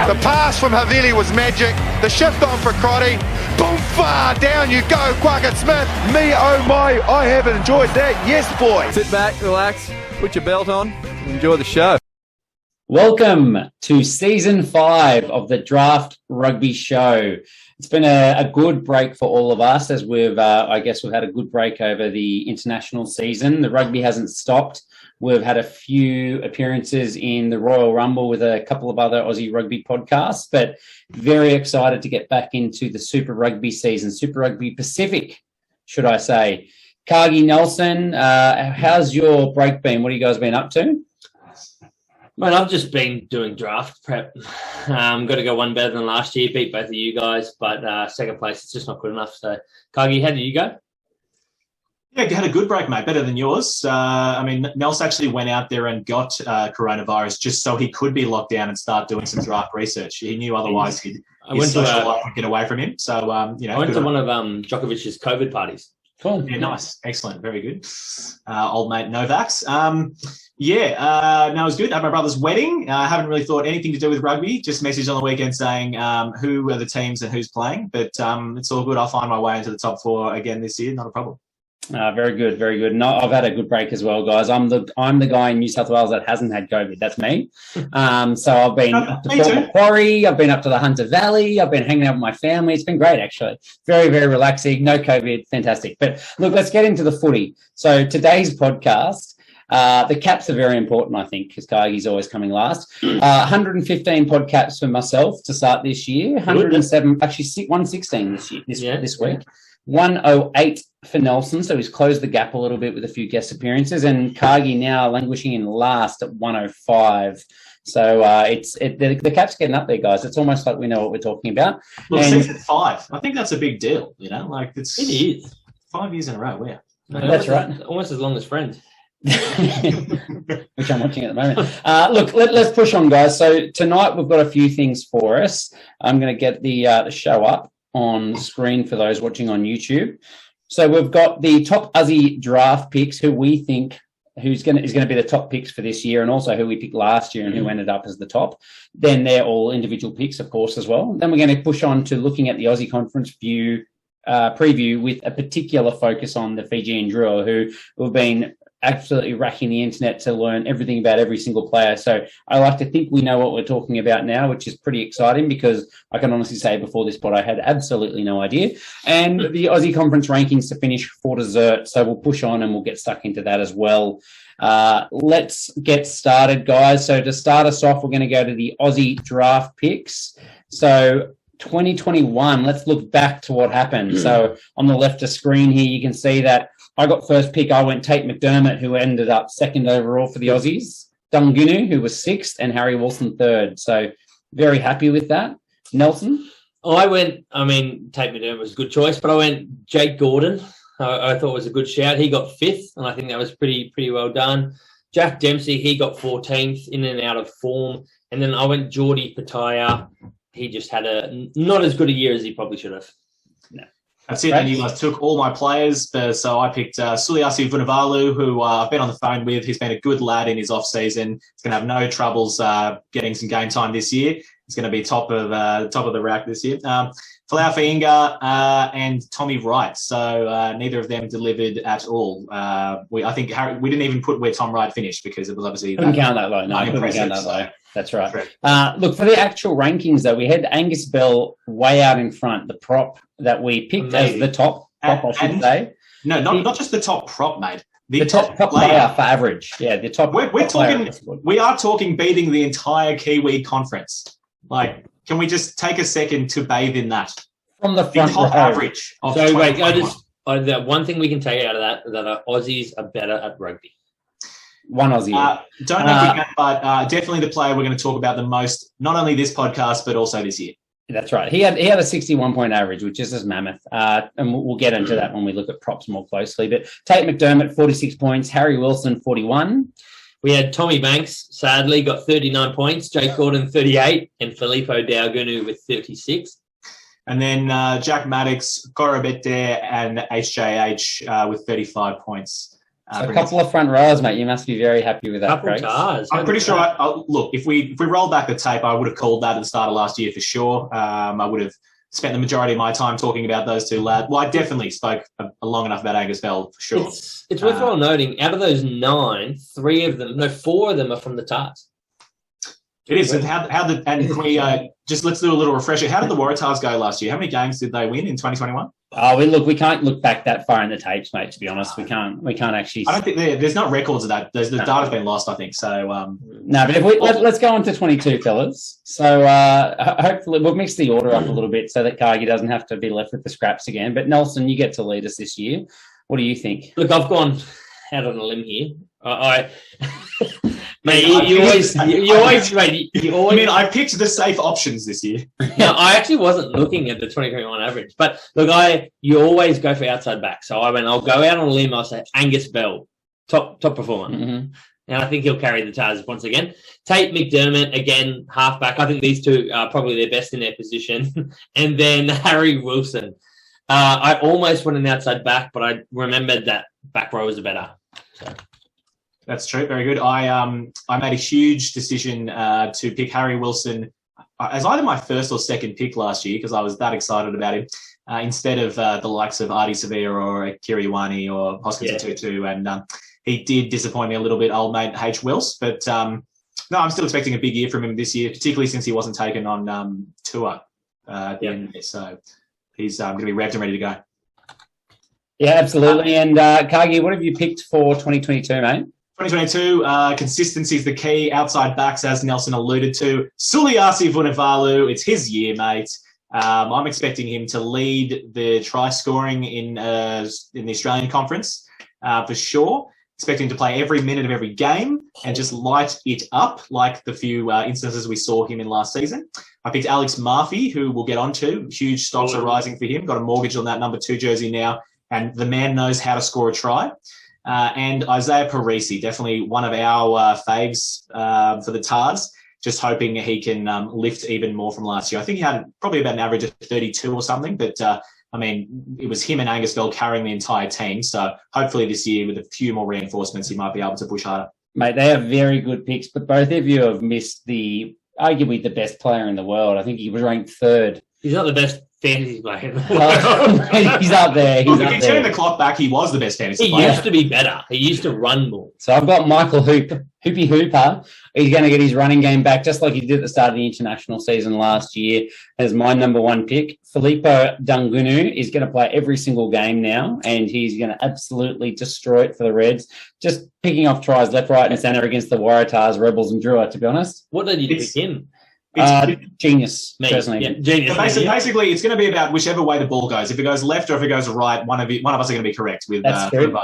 The pass from Havili was magic. The shift on for Crotty. Boom, far down you go, Quackett Smith. Me, oh my, I have enjoyed that. Yes, boy. Sit back, relax, put your belt on, and enjoy the show. Welcome to Season 5 of the Draft Rugby Show. It's been a good break for all of us as we've had a good break over the international season. The rugby hasn't stopped. We've had a few appearances in the Royal Rumble with a couple of other Aussie rugby podcasts, but very excited to get back into the Super Rugby season, Super Rugby Pacific, should I say. Cargie, Nelson, how's your break been? What have you guys been up to? Man, I've just been doing draft prep. Got to go one better than last year, beat both of you guys, but second place, it's just not good enough. So, Cargie, how did you go? Yeah, you had a good break, mate, better than yours. Nels actually went out there and got coronavirus just so he could be locked down and start doing some draft research. He knew otherwise his social life would get away from him. So, I went to one of Djokovic's COVID parties. Cool. Yeah, nice. Excellent. Very good. Old mate Novaks. No, it was good. I had my brother's wedding. I haven't really thought anything to do with rugby. Just messaged on the weekend saying who are the teams and who's playing. But it's all good. I'll find my way into the top 4 again this year. Not a problem. Very good, very good. No, I've had a good break as well, guys. I'm the guy in New South Wales that hasn't had COVID. That's me. So I've been up to Port Macquarie. I've been up to the Hunter Valley. I've been hanging out with my family. It's been great, actually. Very, very relaxing. No COVID. Fantastic. But look, let's get into the footy. So today's podcast, the caps are very important, I think, because Kyrgie's always coming last. 115 pod caps for myself to start this year. 107, actually 116 this week. 108 for Nelson, so he's closed the gap a little bit with a few guest appearances, and Cargie now languishing in last at 105. So the cap's getting up there, guys. It's almost like we know what we're talking about. Well, 6 at 5. I think that's a big deal. It is 5 years in a row. Yeah, that's right. Almost as long as Friends. Which I'm watching at the moment. Look, let's push on, guys. So tonight we've got a few things for us. I'm going to get the show up on screen for those watching on YouTube. So we've got the top Aussie draft picks who we think is going to be the top picks for this year, and also who we picked last year and who ended up as the top. Then they're all individual picks, of course, as well. Then we're going to push on to looking at the Aussie Conference preview with a particular focus on the Fijian Drua, who have been absolutely racking the internet to learn everything about every single player. So I like to think we know what we're talking about now, which is pretty exciting because I can honestly say before this pod I had absolutely no idea. And the Aussie Conference rankings to finish for dessert. So we'll push on and we'll get stuck into that as well. Let's get started, guys. So to start us off, we're going to go to the Aussie draft picks. So 2021, let's look back to what happened. So on the left of screen here, you can see that I got first pick. I went Tate McDermott, who ended up second overall for the Aussies. Dungunu, who was 6th, and Harry Wilson 3rd. So very happy with that. Nelson? Tate McDermott was a good choice, but I went Jake Gordon. I thought was a good shout. He got 5th, and I think that was pretty well done. Jack Dempsey, he got 14th, in and out of form. And then I went Geordie Pataya. He just had not as good a year as he probably should have. No. That's it. And you guys took all my players. So I picked Suliasi Vunivalu, who I've been on the phone with. He's been a good lad in his off-season. He's going to have no troubles getting some game time this year. He's going to be top of the rack this year. Falau Fainga and Tommy Wright. So neither of them delivered at all. We didn't even put where Tom Wright finished because it was obviously... Couldn't count that low. No, I couldn't count that low. That's right. Look, for the actual rankings, though, we had Angus Bell way out in front, the prop that we picked as the top prop, I should say. No, not just the top prop, mate. The top player for average. Yeah, the top. We are talking beating the entire Kiwi conference. Like, can we just take a second to bathe in that? From the front top average. So wait, that one thing we can take out of that are Aussies are better at rugby. One Aussie. Don't know if you can, but definitely the player we're going to talk about the most, not only this podcast, but also this year. That's right. He had a 61-point average, which is as mammoth. And we'll get into that when we look at props more closely. But Tate McDermott, 46 points. Harry Wilson, 41. We had Tommy Banks, sadly, got 39 points. Jake Gordon, 38. And Filippo Daugunu with 36. And then Jack Maddox, Korobete, and HJH with 35 points. So a couple of front rows, mate. You must be very happy with that, Couple Craig. tars. I'm pretty sure. Look, if we roll back the tape, I would have called that at the start of last year for sure. I would have spent the majority of my time talking about those two lads. Well, I definitely spoke long enough about Angus Bell for sure. It's worthwhile noting, out of those 9, 4 of them are from the Tars. It is. And can we just let's do a little refresher. How did the Waratahs go last year? How many games did they win in 2021? We can't look back that far in the tapes, mate. To be honest, we can't actually. I don't think there's not records of that. The data's been lost, I think. So no, but if let's go on to 22, fellas. So hopefully we'll mix the order up a little bit so that Cargie doesn't have to be left with the scraps again. But Nelson, you get to lead us this year. What do you think? Look, I've gone out on a limb here. Mate, you always. I mean, I picked the safe options this year. No, I actually wasn't looking at the 2021 average, but look, you always go for outside back. So I'll go out on a limb. I'll say Angus Bell, top performer, and I think he'll carry the Tars once again. Tate McDermott again, halfback. I think these two are probably their best in their position, and then Harry Wilson. I almost went an outside back, but I remembered that back row was better. So. That's true. Very good. I made a huge decision to pick Harry Wilson as either my first or second pick last year because I was that excited about him instead of the likes of Artie Sevilla or Kiriwani or Hoskins Tutu. And he did disappoint me a little bit, old mate H. Wills. But no, I'm still expecting a big year from him this year, particularly since he wasn't taken on tour. So he's going to be revved and ready to go. Yeah, absolutely. And Cargie, what have you picked for 2022, mate? 2022, consistency is the key. Outside backs, as Nelson alluded to. Suliasi Vunivalu, it's his year, mate. I'm expecting him to lead the try scoring in the Australian Conference for sure. Expecting to play every minute of every game and just light it up like the few instances we saw him in last season. I picked Alex Murphy, who we'll get on to. Huge stocks are rising for him. Got a mortgage on that number 2 jersey now, and the man knows how to score a try. And Isaiah Parisi, definitely one of our faves for the Tars. Just hoping he can lift even more from last year. I think he had probably about an average of 32 or something, but I mean, it was him and Angus Bell carrying the entire team. So hopefully this year, with a few more reinforcements, he might be able to push harder. Mate, they are very good picks, but both of you have missed arguably the best player in the world. I think he was ranked 3rd. He's not the best fantasy player in the world. He's up there. If you turn the clock back, he was the best fantasy player. He used to be better. He used to run more. So I've got Michael Hoopy Hooper. He's going to get his running game back just like he did at the start of the international season last year as my number 1 pick. Filippo Dungunu is going to play every single game now, and he's going to absolutely destroy it for the Reds. Just picking off tries left, right, and centre against the Waratahs, Rebels, and Drua, to be honest. What did you pick him? Genius, personally. Yeah, genius. So basically, it's going to be about whichever way the ball goes. If it goes left or if it goes right, one of us are going to be correct with That's true.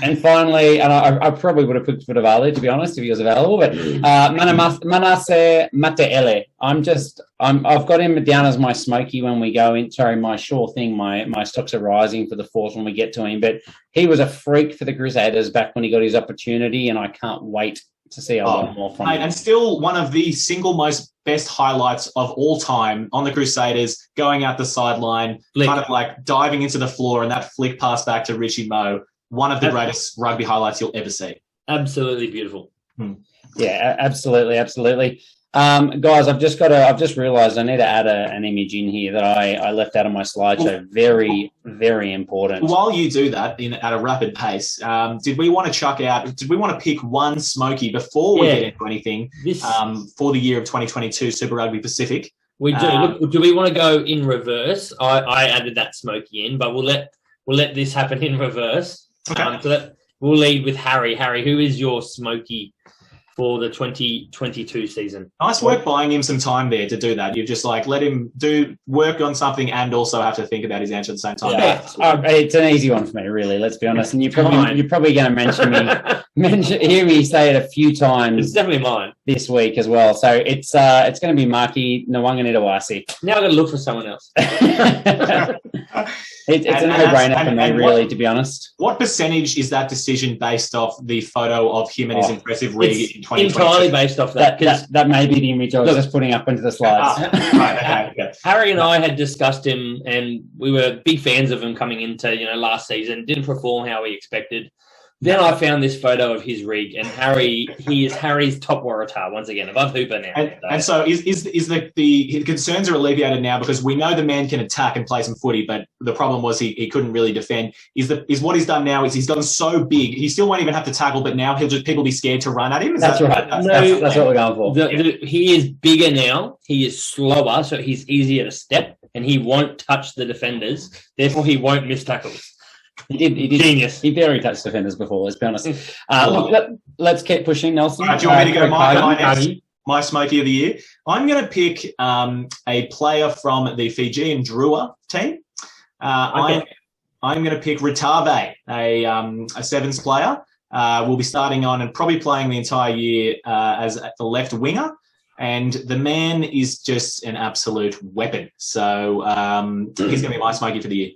And finally, and I probably would have picked Vunivalu, to be honest, if he was available, but Manasseh Mateele. I've got him down as my smokey when we go in. Sorry, my sure thing. My stocks are rising for the 4th when we get to him. But he was a freak for the Crusaders back when he got his opportunity, and I can't wait to see a lot more from him. And still one of the single most best highlights of all time on the Crusaders, going out the sideline, kind of like diving into the floor, and that flick pass back to Richie Moe. One of the greatest rugby highlights you'll ever see. Absolutely beautiful. Yeah, absolutely. Guys, I've just realised I need to add an image in here that I left out of my slideshow. Very, very important. While you do that at a rapid pace, did we want to pick one smokey before we get into anything for the year of 2022 Super Rugby Pacific? We do. Look, do we want to go in reverse? I added that smokey in, but we'll let this happen in reverse. Okay. So we'll lead with Harry. Harry, who is your smokey for the 2022 season? Nice work buying him some time there to do that. You've just let him do work on something and also have to think about his answer at the same time. Yeah. It's an easy one for me, really. Let's be honest. And you're probably going to hear me say it a few times. It's definitely mine this week as well. So it's going to be Marky Nwanganitawasi. Now I've got to look for someone else. It's a no-brainer for me, really, to be honest. What percentage is that decision based off the photo of him and his impressive rig in 2022? Entirely based off that. That may be the image I was just putting up into the slides. Okay. Harry and I had discussed him, and we were big fans of him coming into last season. Didn't perform how we expected. Then I found this photo of his rig, and he is Harry's top Waratah once again, above Hooper now. And so is the concerns are alleviated now, because we know the man can attack and play some footy, but the problem was he couldn't really defend. Is what he's done now is he's gotten so big, he still won't even have to tackle, but now people be scared to run at him. That's right. That's what we're going for. He is bigger now. He is slower, so he's easier to step, and he won't touch the defenders. Therefore, he won't miss tackles. He did. Genius. He very touched defenders before, let's be honest. Let's keep pushing, Nelson. Do you want me to go my smokey of the year? I'm going to pick a player from the Fijian Drua team. I'm going to pick Ritave, a sevens player. Will be starting on and probably playing the entire year as the left winger. And the man is just an absolute weapon. So he's going to be my smokey for the year.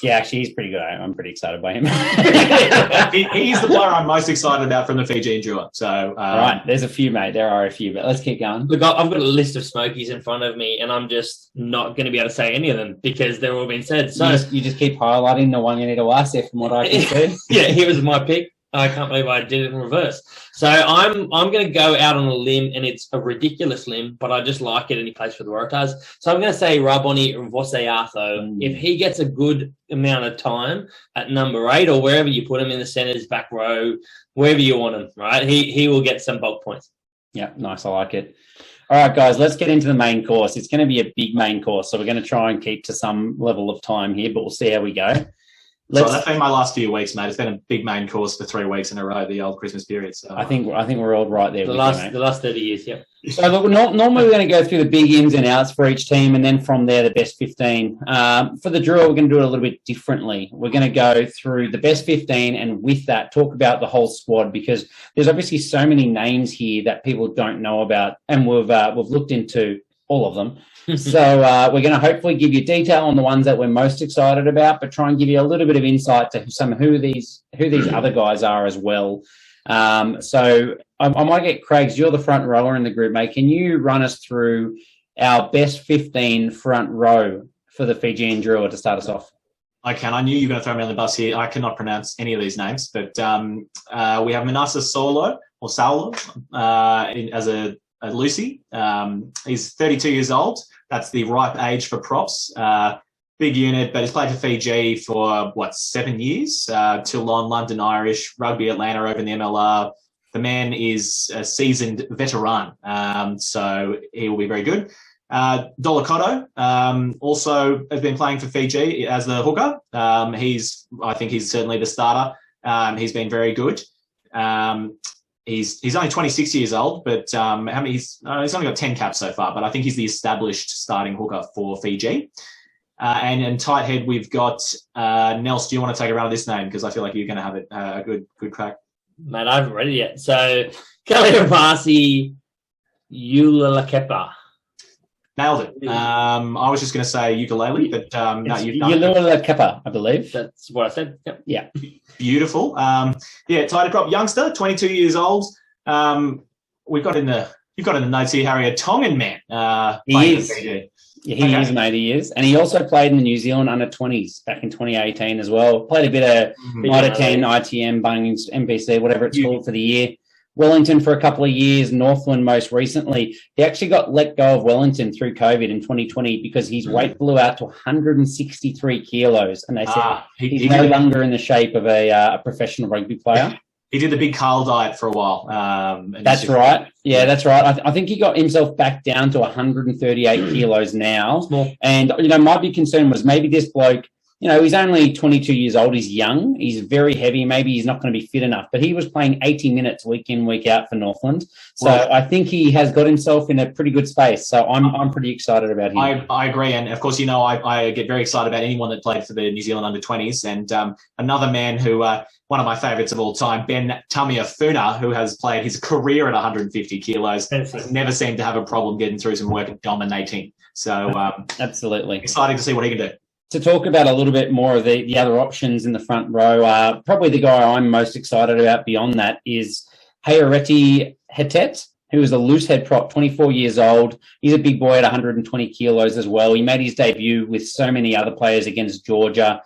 Yeah, actually, he's pretty good. I'm pretty excited by him. He's the player I'm most excited about from the Fijian Drua. So, right, there's a few, mate. There are a few, but let's keep going. Look, I've got a list of smokies in front of me, and I'm just not going to be able to say any of them because they're all been said. So you just keep highlighting the one you need to ask there from what I can see. Yeah, here was my pick. I can't believe I did it in reverse. So I'm going to go out on a limb, and it's a ridiculous limb, but I just like it, and he plays for the Waratahs. So I'm going to say Raboni Voseatho. If he gets a good amount of time at number 8 or wherever you put him in the centres, back row, wherever you want him, right? He will get some bulk points. Yeah, nice. I like it. All right, guys, let's get into the main course. It's going to be a big main course, so we're going to try and keep to some level of time here, but we'll see how we go. So that's been my last few weeks, mate. It's been a big main course for 3 weeks in a row, the old Christmas period. So I think we're all right there. The last 30 years, yeah. So look, normally we're going to go through the big ins and outs for each team, and then from there the best 15. For the Drua, we're going to do it a little bit differently. We're going to go through the best 15, and with that, talk about the whole squad, because there's obviously so many names here that people don't know about, and we've looked into all of them. So we're going to hopefully give you detail on the ones that we're most excited about, but try and give you a little bit of insight to who these other guys are as well. So I might get Craigs. You're the front rower in the group, mate. Can you run us through our best 15 front row for the Fijian Drua to start us off? I can. I knew you were going to throw me on the bus here. I cannot pronounce any of these names, but we have Manasa Saulo as a Lucy. He's 32 years old. That's the ripe age for props. Big unit, but he's played for Fiji for, 7 years? Toulon, London Irish, Rugby Atlanta over in the MLR. The man is a seasoned veteran, so he will be very good. Dolokoto also has been playing for Fiji as the hooker. I think he's certainly the starter. He's been very good. He's only 26 years old, but he's only got 10 caps so far, but I think he's the established starting hooker for Fiji. And in tight head, we've got Nels. Do you want to take a run of this name? Because I feel like you're going to have a good crack. Mate, I haven't read it yet. So, Kaliapasi Ulalakepa. Nailed it. I was just going to say ukulele, but no, you've done it. Ulalakepa, I believe. That's what I said. Yep. Yeah. Beautiful. Tight prop youngster, 22 years old. You've got in the notes here, Harry, a Tongan man. He is. Yeah, he is, mate. He is. And he also played in the New Zealand under-20s back in 2018 as well. Played a bit of under 10, ITM, Bunnings, NBC, whatever it's called for the year. Wellington for a couple of years, Northland most recently. He actually got let go of Wellington through COVID in 2020 because his weight blew out to 163 kilos. And they said he's no longer in the shape of a professional rugby player. He did the big Carl diet for a while. That's right. Yeah, that's right. I think he got himself back down to 138 kilos now. And, my big concern was maybe this bloke, he's only 22 years old. He's young. He's very heavy. Maybe he's not going to be fit enough. But he was playing 80 minutes week in, week out for Northland. So I think he has got himself in a pretty good space. So I'm pretty excited about him. I agree. And, of course, I get very excited about anyone that played for the New Zealand under-20s. And another man who one of my favourites of all time, Ben Tamiafuna, who has played his career at 150 kilos, has never seemed to have a problem getting through some work and dominating. So absolutely exciting to see what he can do. To talk about a little bit more of the other options in the front row, probably the guy I'm most excited about beyond that is Hayareti Hetet, who is a loose head prop, 24 years old. He's a big boy at 120 kilos as well. He made his debut with so many other players against Georgia.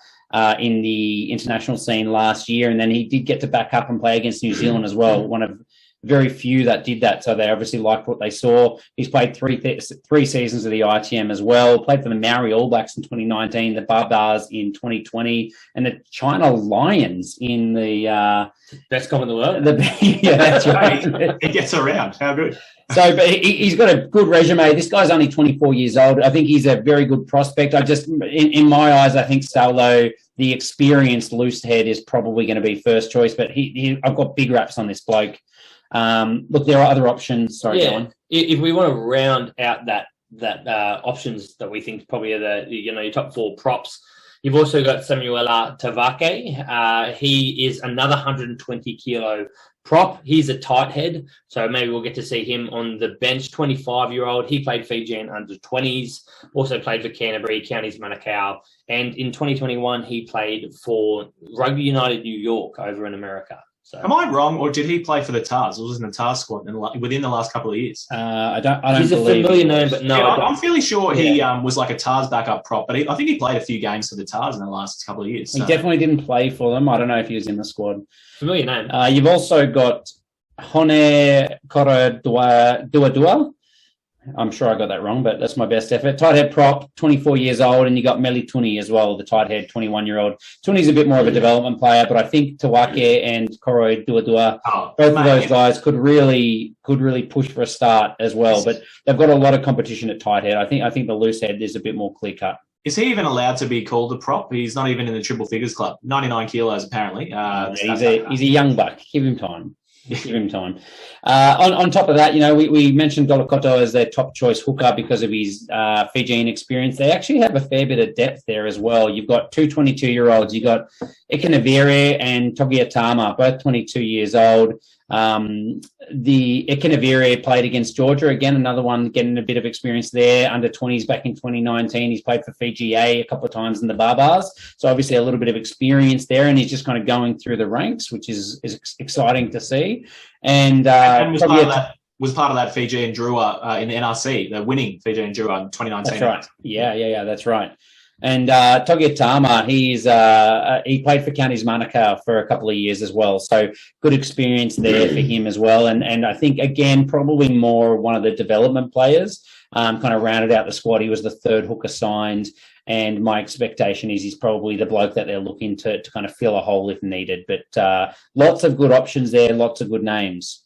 in the international scene last year, and then he did get to back up and play against New Zealand as well. One of very few that did that, so they obviously liked what they saw. He's played three seasons of the ITM as well. Played for the Maori All Blacks in 2019, the Barbars in 2020, and the China Lions in the best comp in the world. Yeah, that's right. He gets around. How good. So, but he's got a good resume. This guy's only 24 years old. I think he's a very good prospect. I just, in my eyes, I think Saulo, the experienced loose head, is probably going to be first choice. But I've got big raps on this bloke. Look, there are other options. Sorry, go on. If we want to round out that options that we think probably are your top four props, you've also got Samuela Tavake. He is another 120 kilo prop. He's a tight head, so maybe we'll get to see him on the bench. 25-year-old. He played Fijian under 20s, also played for Canterbury, Counties Manukau, and in 2021 he played for Rugby United New York over in America. So, am I wrong, or did he play for the Tars? Or was in the Tars squad within the last couple of years? I don't. He's a familiar name, but no. Yeah, I'm fairly sure he was like a Tars backup prop, but I think he played a few games for the Tars in the last couple of years. So. He definitely didn't play for them. I don't know if he was in the squad. Familiar name. You've also got Hone Dua. I'm sure I got that wrong, but that's my best effort. Tight head prop, 24 years old, and you got Meli Tuni as well, the tight head, 21-year-old. Tuni's a bit more of a development player, but I think Tawake and Koro Dua, both of those guys could really push for a start as well. But they've got a lot of competition at tight head. I think the loose head is a bit more clear cut. Is he even allowed to be called a prop? He's not even in the triple figures club. 99 kilos apparently. He's a young buck. Give him time. Give him time. On top of that, we mentioned Dolokoto as their top choice hooker because of his Fijian experience. They actually have a fair bit of depth there as well. You've got two 22-year-olds. You've got Ikanavire and Togiatama, both 22 years old. The Ikanavire played against Georgia, again, another one getting a bit of experience there, under 20s back in 2019. He's played for Fiji A a couple of times in the Barbars, so obviously a little bit of experience there, and he's just kind of going through the ranks, which is exciting to see. And was part of that Fijian Drua in the NRC, the winning Fijian Drua in 2019. That's right. Yeah, that's right. And Togiatama, he played for Counties Manukau for a couple of years as well. So good experience there for him as well. And I think, again, probably more one of the development players, kind of rounded out the squad. He was the third hooker signed. And my expectation is he's probably the bloke that they're looking to kind of fill a hole if needed. But lots of good options there, lots of good names.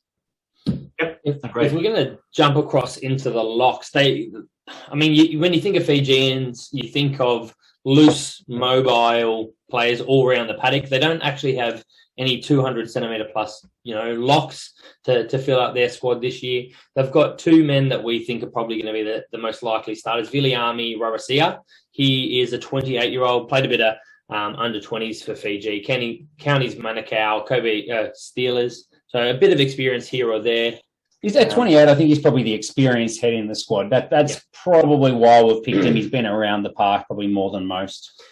Yep. If we're going to jump across into the locks, when you think of Fijians, you think of loose, mobile players all around the paddock. They don't actually have any 200 centimetre plus, locks to fill out their squad this year. They've got two men that we think are probably going to be the most likely starters. Viliami Rarasia, he is a 28-year-old, played a bit of under 20s for Fiji. Counties Manukau, Kobe Steelers. So a bit of experience here or there. He's at 28. I think he's probably the experienced head in the squad. That's probably why we've picked him. He's been around the park probably more than most.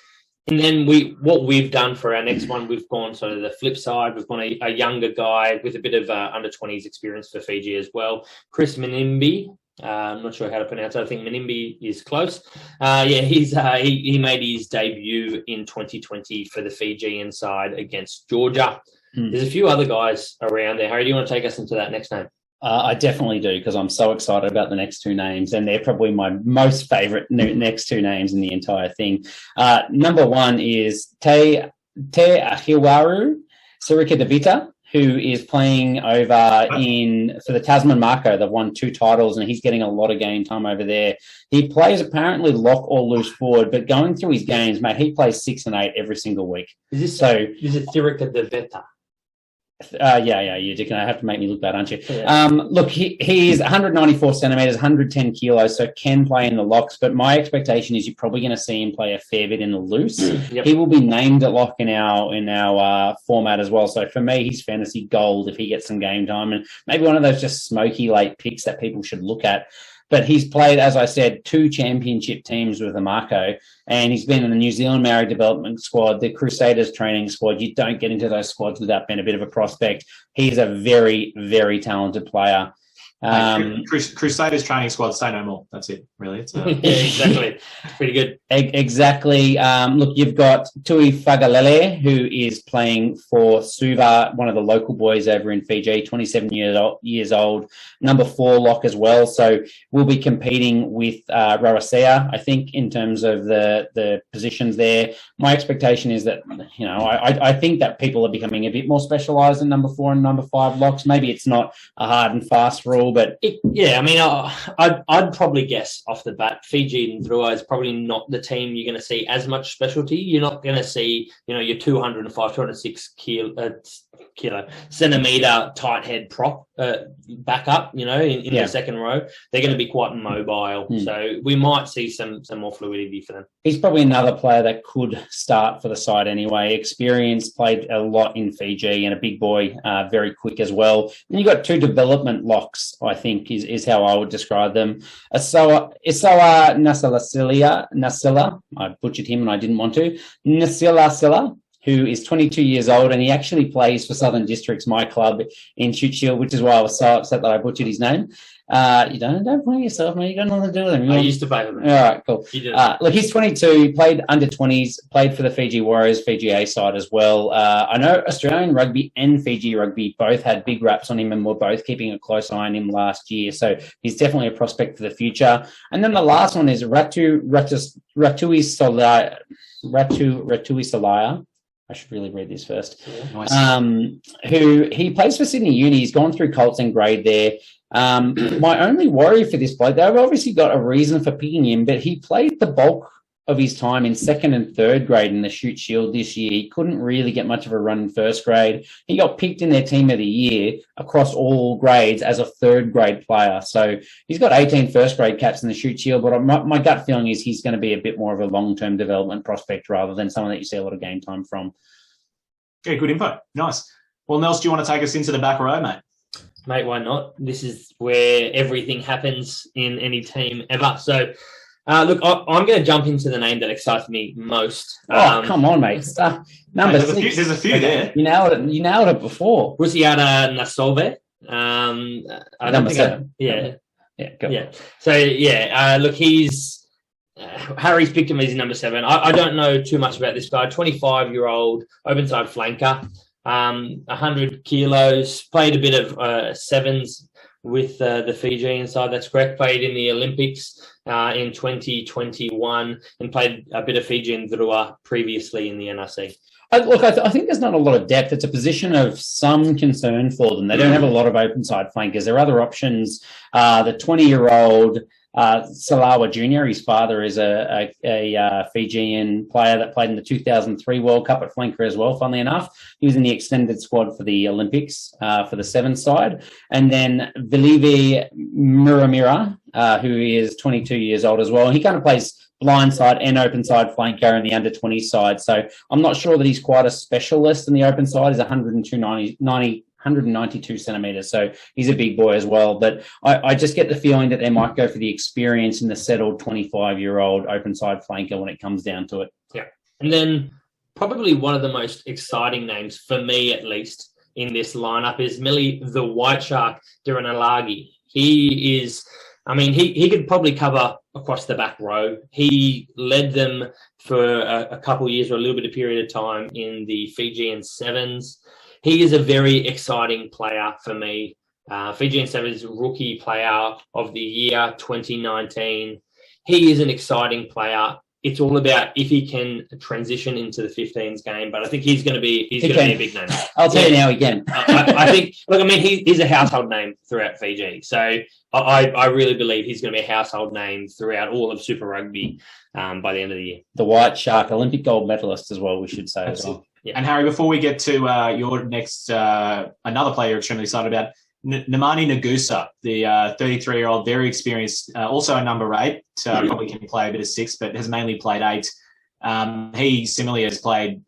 And then what we've done for our next one, we've gone sort of the flip side. We've gone a younger guy with a bit of under 20s experience for Fiji as well. Chris Menimbi. I'm not sure how to pronounce it. I think Menimbi is close. He made his debut in 2020 for the Fijian side against Georgia. There's a few other guys around there. Harry, do you want to take us into that next name? I definitely do, because I'm so excited about the next two names, and they're probably my most favourite next two names in the entire thing. Number one is Te Ahiwaru Sirikadavita, who is playing over for the Tasman Mako. They've won 2 titles, and he's getting a lot of game time over there. He plays apparently lock or loose forward, but going through his games, mate, he plays 6 and 8 every single week. Is it Sirikadavita? You're going to have to make me look bad, aren't you? Yeah. Look, he's 194 centimetres, 110 kilos, so can play in the locks, but my expectation is you're probably going to see him play a fair bit in the loose. Yep. He will be named at lock in our format as well, so for me, he's fantasy gold if he gets some game time, and maybe one of those just smoky late picks that people should look at. But he's played, as I said, 2 championship teams with the Mako, and he's been in the New Zealand Maori development squad, the Crusaders training squad. You don't get into those squads without being a bit of a prospect. He's a very, very talented player. Crusaders training squad, say no more. That's it, really. It's Yeah, exactly. Pretty good. Exactly. Look, you've got Tui Fagalele, who is playing for Suva, one of the local boys over in Fiji, 27 years old, number 4 lock as well. So we'll be competing with Rawasea, I think, in terms of the positions there. My expectation is that, I think that people are becoming a bit more specialised in number 4 and number 5 locks. Maybe it's not a hard and fast rule, but I'd probably guess off the bat, Fijian Drua is probably not the team you're going to see as much specialty. You're not going to see, your 205, 206 centimetre tight head prop back up, in the second row. They're going to be quite mobile. So we might see some more fluidity for them. He's probably another player that could start for the side anyway. Experience, played a lot in Fiji, and a big boy, very quick as well. And you've got 2 development locks, I think, is how I would describe them. Isawa Nasila, I butchered him and I didn't want to. Nasila, who is 22 years old, and he actually plays for Southern Districts, my club in Shute Shield, which is why I was so upset that I butchered his name. Don't blame yourself, man. You got nothing to do with him. I used to play with him. All right, cool. Look, he's 22, played under 20s, played for the Fiji Warriors, Fiji A side as well. I know Australian rugby and Fiji rugby both had big raps on him, and were both keeping a close eye on him last year. So he's definitely a prospect for the future. And then the last one is Ratui Solaya. I should really read this first. Nice. Who he plays for Sydney Uni. He's gone through Colts and grade there. My only worry for this bloke, they've obviously got a reason for picking him, but he played the bulk of his time in 2nd and 3rd grade in the Shute Shield this year. He couldn't really get much of a run in 1st grade. He got picked in their team of the year across all grades as a 3rd grade player. So he's got 18 1st grade caps in the Shute Shield, but my gut feeling is he's going to be a bit more of a long-term development prospect rather than someone that you see a lot of game time from. Yeah, good info. Nice. Well, Nels, do you want to take us into the back row, mate? Mate, why not? This is where everything happens in any team ever. So, look, I'm going to jump into the name that excites me most. Come on, mate. Number 6. There's a few there. You nailed it before. Rusiata Nasolve. Number 7. Yeah. Go. Yeah. So, look, Harry's picked him as his number 7. I don't know too much about this guy. 25-year-old open side flanker, 100 kilos, played a bit of sevens with the Fijian side. That's correct. Played in the Olympics in 2021 and played a bit of Fijian Drua previously in the NRC. Look, I think there's not a lot of depth. It's a position of some concern for them. They don't have a lot of open side flankers. There are other options. The 20-year-old Salawa Jr., his father is a Fijian player that played in the 2003 World Cup at flanker as well, funnily enough. He was in the extended squad for the Olympics for the 7 side. And then Vilive Muramira, who is 22 years old as well. He kind of plays blind side and open side flanker in the under 20 side. So I'm not sure that he's quite a specialist in the open side. He's 192 centimetres, so he's a big boy as well. But I just get the feeling that they might go for the experience in the settled 25-year-old open side flanker when it comes down to it. Yeah. And then probably one of the most exciting names, for me at least, in this lineup is Millie the White Shark Diranalagi. He is, he could probably cover across the back row. He led them for a couple of years or a little bit of period of time in the Fijian Sevens. He is a very exciting player for me. Fijian Sevens Rookie Player of the Year 2019. He is an exciting player. It's all about if he can transition into the 15s game, but I think he's going to be a big name. I'll tell you now again. I think. Look, he's a household name throughout Fiji, so I really believe he's going to be a household name throughout all of Super Rugby by the end of the year. The White Shark, Olympic gold medalist as well, we should say as well. Yeah. And Harry, before we get to your next, another player you're extremely excited about, Nemani Nagusa, the 33-year-old, very experienced, also a number 8, probably can play a bit of 6, but has mainly played 8. He similarly has played,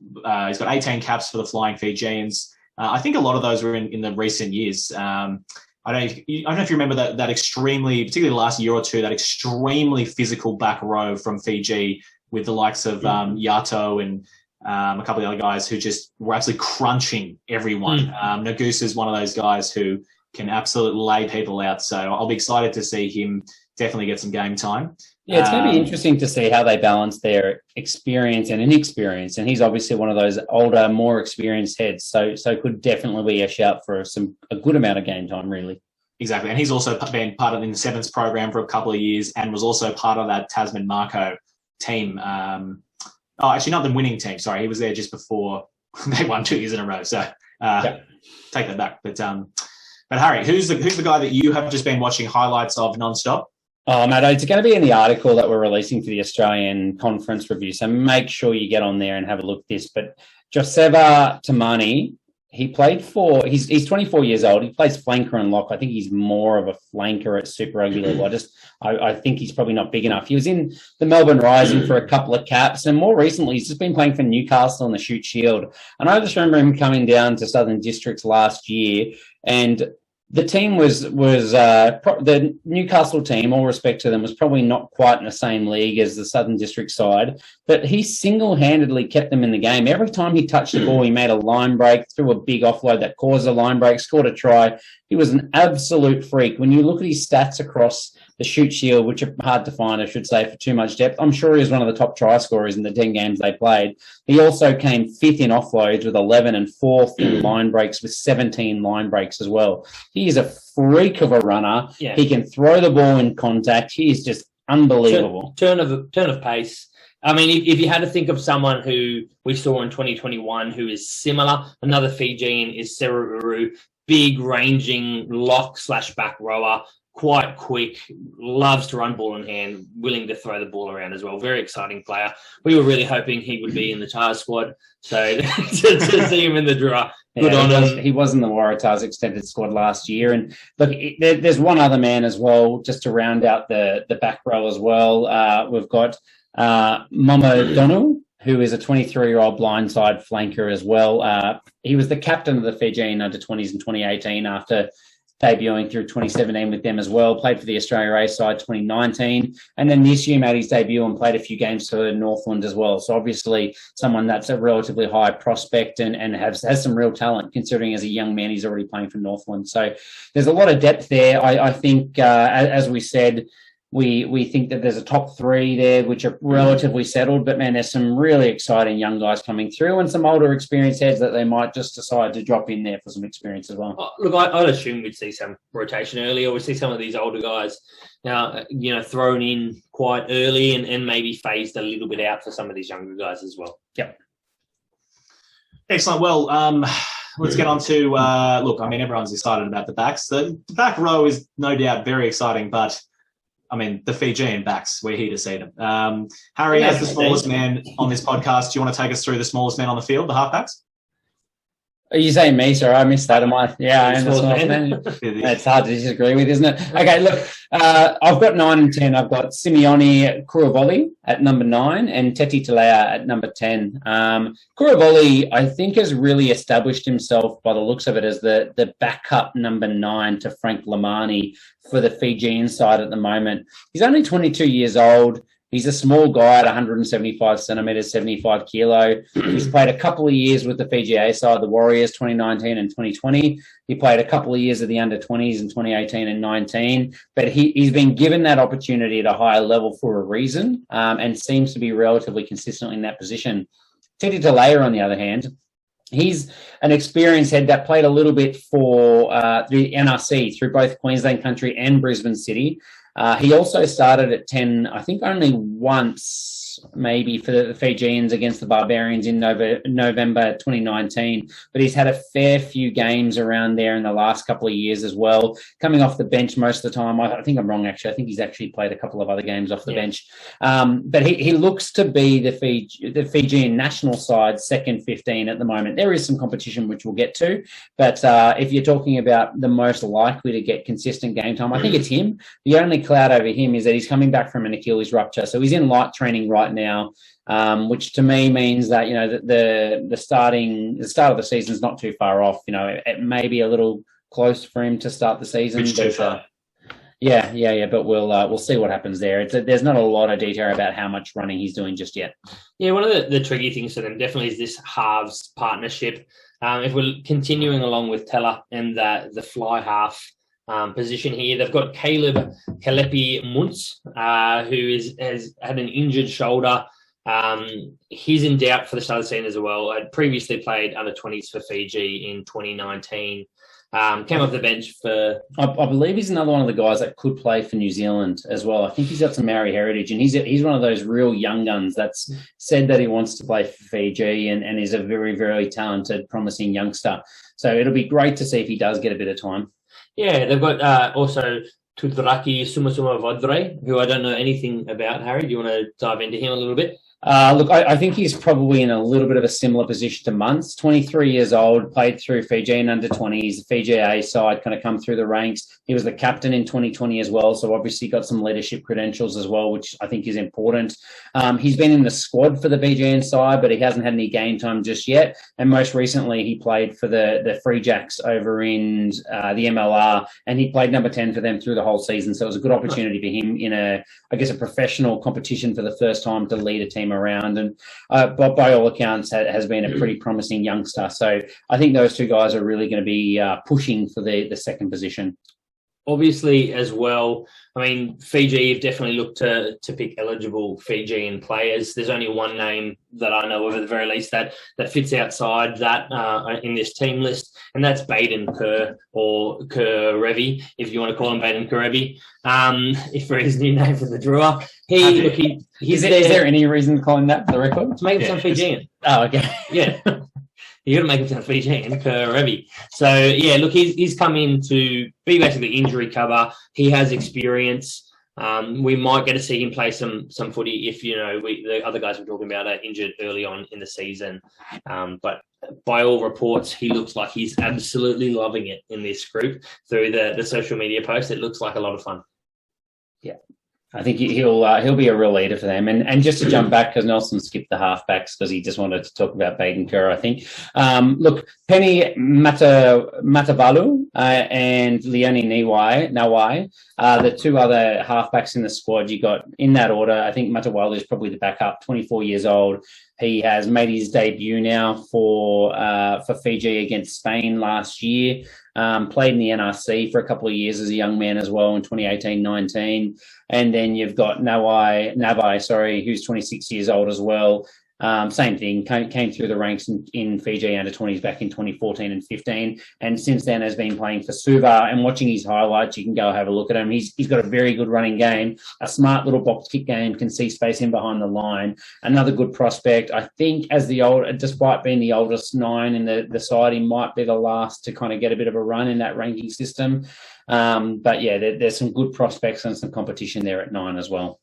he's got 18 caps for the Flying Fijians. I think a lot of those were in the recent years. I don't know if you remember that extremely, particularly the last year or two, that extremely physical back row from Fiji with the likes of Yato and a couple of other guys who just were absolutely crunching everyone. Nagusa is one of those guys who can absolutely lay people out. So I'll be excited to see him definitely get some game time. Yeah, it's going to be interesting to see how they balance their experience and inexperience. And he's obviously one of those older, more experienced heads. So could definitely be a shout for a good amount of game time, really. Exactly. And he's also been part of the Sevens program for a couple of years and was also part of that Tasman Marco team. Actually, not the winning team. Sorry, he was there just before they won 2 years in a row. So take that back. But Harry, who's the guy that you have just been watching highlights of nonstop? Oh, mate, it's going to be in the article that we're releasing for the Australian Conference Review, so make sure you get on there and have a look at this. But Joseva Tamani, he's 24 years old. He plays flanker and lock. I think he's more of a flanker at Super Rugby level. I think he's probably not big enough. He was in the Melbourne Rising for a couple of caps, and more recently he's just been playing for Newcastle in the Shute Shield. And I just remember him coming down to Southern Districts last year, and the team the Newcastle team, all respect to them, was probably not quite in the same league as the Southern District side, but he single-handedly kept them in the game. Every time he touched the ball, he made a line break, threw a big offload that caused a line break, scored a try. He was an absolute freak. When you look at his stats across the Shute Shield, which are hard to find, I should say, for too much depth, I'm sure he was one of the top try scorers in the 10 games they played. He also came fifth in offloads with 11 and fourth in line breaks with 17 line breaks as well. He is a freak of a runner. Yeah. He can throw the ball in contact. He is just unbelievable. Turn of pace. I mean, if you had to think of someone who we saw in 2021 who is similar, another Fijian is Seruru, big ranging lock/back rower, quite quick, loves to run ball in hand, willing to throw the ball around as well. Very exciting player. We were really hoping he would be in the Tars squad. So to see him in the Drua, good on him. He was in the Waratahs extended squad last year. And look, there's one other man as well, just to round out the back row as well. We've got Mama Donu, who is a 23-year-old blindside flanker as well. He was the captain of the Fijian under-20s in 2018 after debuting through 2017 with them as well. Played for the Australia A side 2019. And then this year made his debut and played a few games for Northland as well. So obviously someone that's a relatively high prospect and has some real talent, considering as a young man he's already playing for Northland. So there's a lot of depth there. I think, as we said, we think that there's a top three there, which are relatively settled, but man, there's some really exciting young guys coming through and some older experienced heads that they might just decide to drop in there for some experience as well. Look, I'd assume we'd see some rotation earlier. We'd see some of these older guys now, thrown in quite early and maybe phased a little bit out for some of these younger guys as well. Yep. Excellent. Well, let's get on to, look, I mean, everyone's excited about the backs. The back row is no doubt very exciting, but I mean, the Fijian backs, we're here to see them. Harry, as the smallest man on this podcast, do you want to take us through the smallest man on the field, the halfbacks? Are you saying me, sir? I missed that. Yeah, I am the smallest man. It's hard to disagree with, isn't it? Okay, look, I've got 9 and 10. I've got Simeone Kuravoli at number 9 and Teti Talea at number 10. Kuravoli, I think, has really established himself by the looks of it as the backup number 9 to Frank Lamani for the Fijian side at the moment. He's only 22 years old. He's a small guy at 175 centimetres, 75 kilo. He's played a couple of years with the Fiji A side, the Warriors, 2019 and 2020. He played a couple of years of the under-20s in 2018 and 19. But he's been given that opportunity at a higher level for a reason and seems to be relatively consistently in that position. Teti Talea, on the other hand, he's an experienced head that played a little bit for the NRC through both Queensland Country and Brisbane City. He also started at 10, I think only once, maybe, for the Fijians against the Barbarians in November 2019. But he's had a fair few games around there in the last couple of years as well, coming off the bench most of the time. I think I'm wrong, actually. I think he's actually played a couple of other games off the bench. But he looks to be the Fijian national side second 15 at the moment. There is some competition, which we'll get to. But if you're talking about the most likely to get consistent game time, I think it's him. The only cloud over him is that he's coming back from an Achilles rupture. So he's in light training right now, which to me means that, the start of the season is not too far off. It may be a little close for him to start the season. But we'll see what happens there. There's not a lot of detail about how much running he's doing just yet. Yeah, one of the tricky things for them definitely is this halves partnership. If we're continuing along with Teller and the fly half position here, they've got Caleb Kalepi Muntz, who has had an injured shoulder. He's in doubt for the start of the season as well. I'd previously played under 20s for Fiji in 2019. Came off the bench for... I believe he's another one of the guys that could play for New Zealand as well. I think he's got some Maori heritage, and he's one of those real young guns that's said that he wants to play for Fiji and is a very, very talented, promising youngster. So it'll be great to see if he does get a bit of time. Yeah, they've got also Tudraki Sumasuma Vodre, who I don't know anything about. Harry, do you want to dive into him a little bit? Look, I think he's probably in a little bit of a similar position to Muntz. 23 years old, played through Fijian under 20s, the Fiji A side, kind of come through the ranks. He was the captain in 2020 as well, so obviously got some leadership credentials as well, which I think is important. He's been in the squad for the Fijian side, but he hasn't had any game time just yet. And most recently, he played for the Free Jacks over in the MLR, and he played number 10 for them through the whole season. So it was a good opportunity for him in a professional competition for the first time to lead a team around, and but by all accounts has been a pretty promising youngster. So I think those two guys are really going to be pushing for the second position. Obviously, as well, I mean, Fiji have definitely looked to pick eligible Fijian players. There's only one name that I know of, at the very least, that fits outside that in this team list, and that's Baden Kerr, or Kerevi, if you want to call him Baden Kerevi, for his new name for the Drua. Is there any reason to call him that for the record? To make him sound Fijian. Oh, okay. Yeah. You got to make him sound Fijian, Kerevi. So, yeah, look, he's come in to be basically injury cover. He has experience. We might get to see him play some footy if, the other guys we're talking about are injured early on in the season. But by all reports, he looks like he's absolutely loving it in this group. Through the social media posts, it looks like a lot of fun. Yeah. I think he'll be a real leader for them. And just to jump back, because Nelson skipped the halfbacks because he just wanted to talk about Baden Kerr, I think. Look, Penny Matavalu and Leone Nawai, the two other halfbacks in the squad you got in that order. I think Matavalu is probably the backup, 24 years old. He has made his debut now for Fiji against Spain last year. Played in the NRC for a couple of years as a young man as well in 2018-19. And then you've got Navai, who's 26 years old as well. Same thing, came through the ranks in Fiji under 20s back in 2014 and 15, and since then has been playing for Suva. And watching his highlights, you can go have a look at him. He's got a very good running game, a smart little box kick game, can see space in behind the line. Another good prospect. I think despite being the oldest 9 in the side, he might be the last to kind of get a bit of a run in that ranking system. But yeah, there's some good prospects and some competition there at 9 as well.